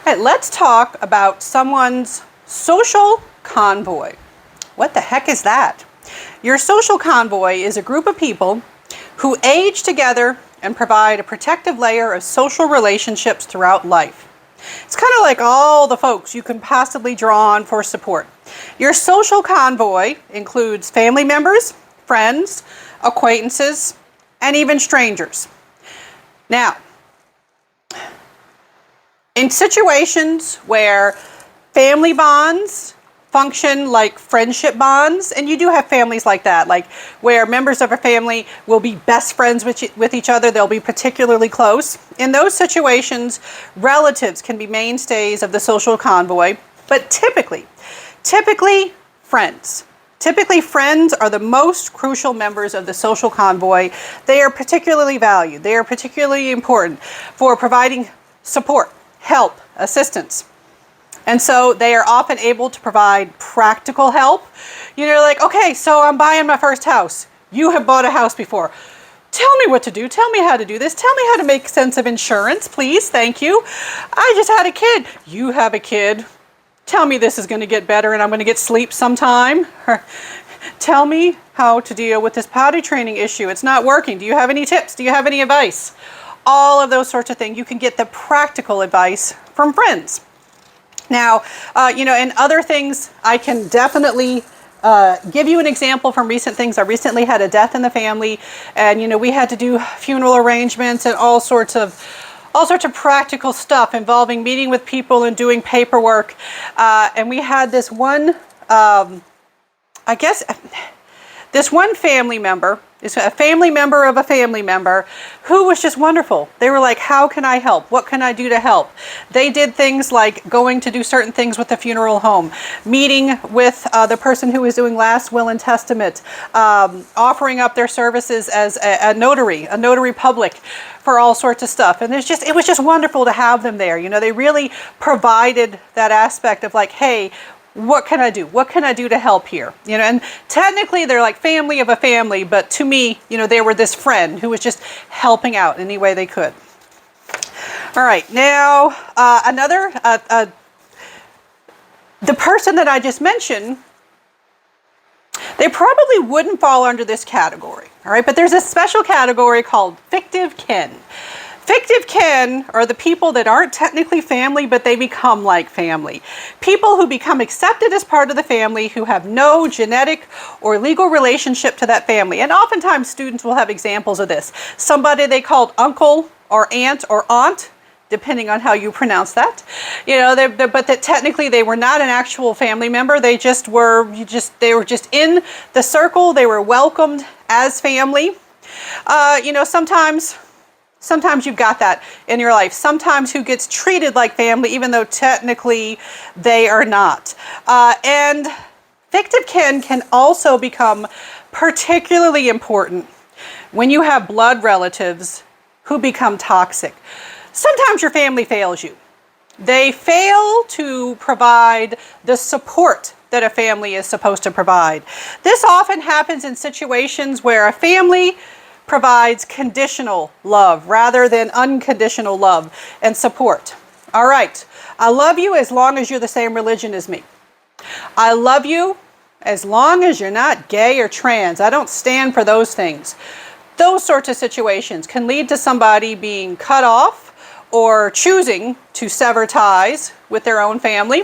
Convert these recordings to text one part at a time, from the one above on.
All right, let's talk about someone's social convoy. What the heck is that? Your social convoy is a group of people who age together and provide a protective layer of social relationships throughout life. It's kind of like all the folks you can possibly draw on for support. Your social convoy includes family members, friends, acquaintances, and even strangers. Now, in situations where family bonds function like friendship bonds, and you do have families like that, like where members of a family will be best friends with each other, they'll be particularly close. In those situations, relatives can be mainstays of the social convoy, but typically friends. Typically, friends are the most crucial members of the social convoy. They are particularly valued. They are particularly important for providing support, help, assistance. And so they are often able to provide practical help. You know, like, okay, so I'm buying my first house. You have bought a house before. Tell me what to do. Tell me how to do this. Tell me how to make sense of insurance, please. Thank you. I just had a kid. You have a kid. Tell me this is going to get better and I'm going to get sleep sometime. Tell me how to deal with this potty training issue. It's not working. Do you have any tips? Do you have any advice? All of those sorts of things. You can get the practical advice from friends. Now, and other things, I can definitely give you an example from recent things. I recently had a death in the family, and we had to do funeral arrangements and all sorts of practical stuff involving meeting with people and doing paperwork. And we had this one, this one family member, is a family member of a family member who was just wonderful. They were like, how can I help? What can I do to help? They did things like going to do certain things with the funeral home, meeting with the person who was doing last will and testament, offering up their services as a notary public for all sorts of stuff. And it was just wonderful to have them there. They really provided that aspect of like, hey, what can I do? What can I do to help here? And technically they're like family of a family, but to me, they were this friend who was just helping out any way they could. All right, now the person that I just mentioned, they probably wouldn't fall under this category, all right? But there's a special category called fictive kin. Fictive kin are the people that aren't technically family, but they become like family. People who become accepted as part of the family who have no genetic or legal relationship to that family. And oftentimes students will have examples of this. Somebody they called uncle or aunt, depending on how you pronounce that. But that technically they were not an actual family member. They were just in the circle. They were welcomed as family. Sometimes you've got that in your life. Sometimes who gets treated like family, even though technically they are not. And fictive kin can also become particularly important when you have blood relatives who become toxic. Sometimes your family fails you. They fail to provide the support that a family is supposed to provide. This often happens in situations where a family provides conditional love rather than unconditional love and support. All right, I love you as long as you're the same religion as me. I love you as long as you're not gay or trans. I don't stand for those things. Those sorts of situations can lead to somebody being cut off or choosing to sever ties with their own family,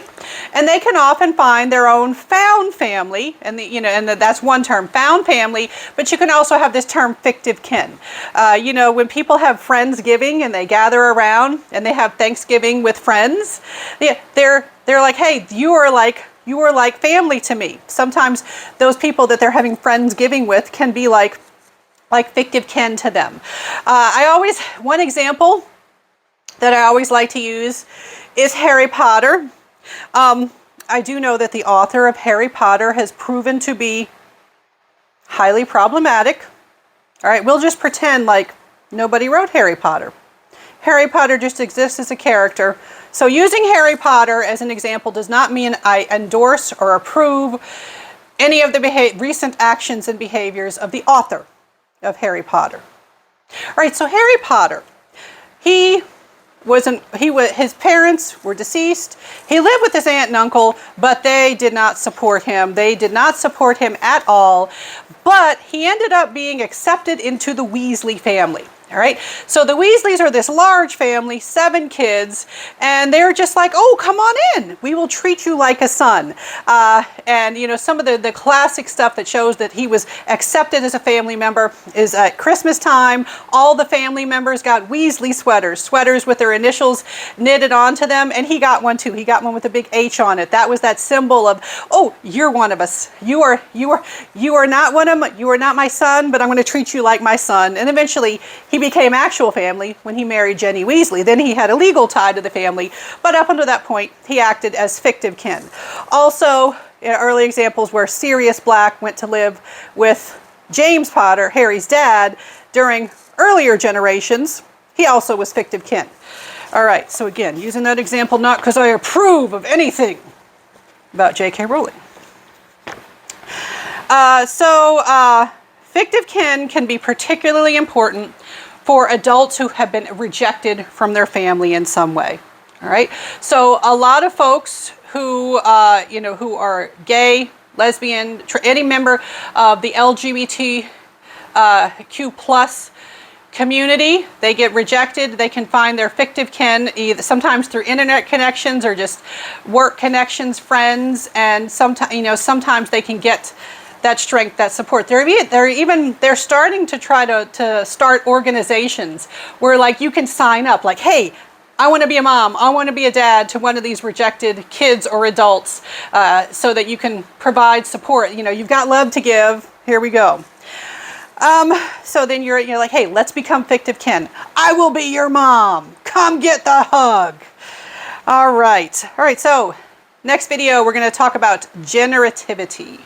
and they can often find their own found family, and that's one term, found family. But you can also have this term fictive kin. When people have Friendsgiving and they gather around and they have Thanksgiving with friends, they're like, hey, you are like family to me. Sometimes those people that they're having Friendsgiving with can be like fictive kin to them. One example that I always like to use is Harry Potter. I do know that the author of Harry Potter has proven to be highly problematic. All right, we'll just pretend like nobody wrote Harry Potter. Harry Potter just exists as a character. So using Harry Potter as an example does not mean I endorse or approve any of the recent actions and behaviors of the author of Harry Potter. All right, so Harry Potter, he his parents were deceased. He lived with his aunt and uncle, but they did not support him. They did not support him at all. But he ended up being accepted into the Weasley family. All right, so the Weasleys are this large family, 7 kids, and they're just like, oh, come on in. We will treat you like a son. And, you know, some of the classic stuff that shows that he was accepted as a family member is at Christmas time, all the family members got Weasley sweaters with their initials knitted onto them, and he got one too. He got one with a big H on it. That was that symbol of, oh, you're one of us. You are not one of my, you are not my son, but I'm going to treat you like my son. And eventually he became actual family when he married Jenny Weasley. Then he had a legal tie to the family, but up until that point, he acted as fictive kin. Also, early examples where Sirius Black went to live with James Potter, Harry's dad, during earlier generations. He also was fictive kin. All right, so again, using that example not because I approve of anything about J.K. Rowling. Fictive kin can be particularly important for adults who have been rejected from their family in some way. All right. So a lot of folks who who are gay, lesbian, any member of the LGBTQ plus community, they get rejected. They can find their fictive kin either sometimes through internet connections or just work connections, friends, and sometimes they can get that strength, that support. They're starting to try to start organizations where, like, you can sign up, like, hey, I want to be a mom, I want to be a dad to one of these rejected kids or adults, so that you can provide support. You know, you've got love to give. Here we go. So then you're like, hey, let's become fictive kin. I will be your mom. Come get the hug. All right. So next video, we're going to talk about generativity.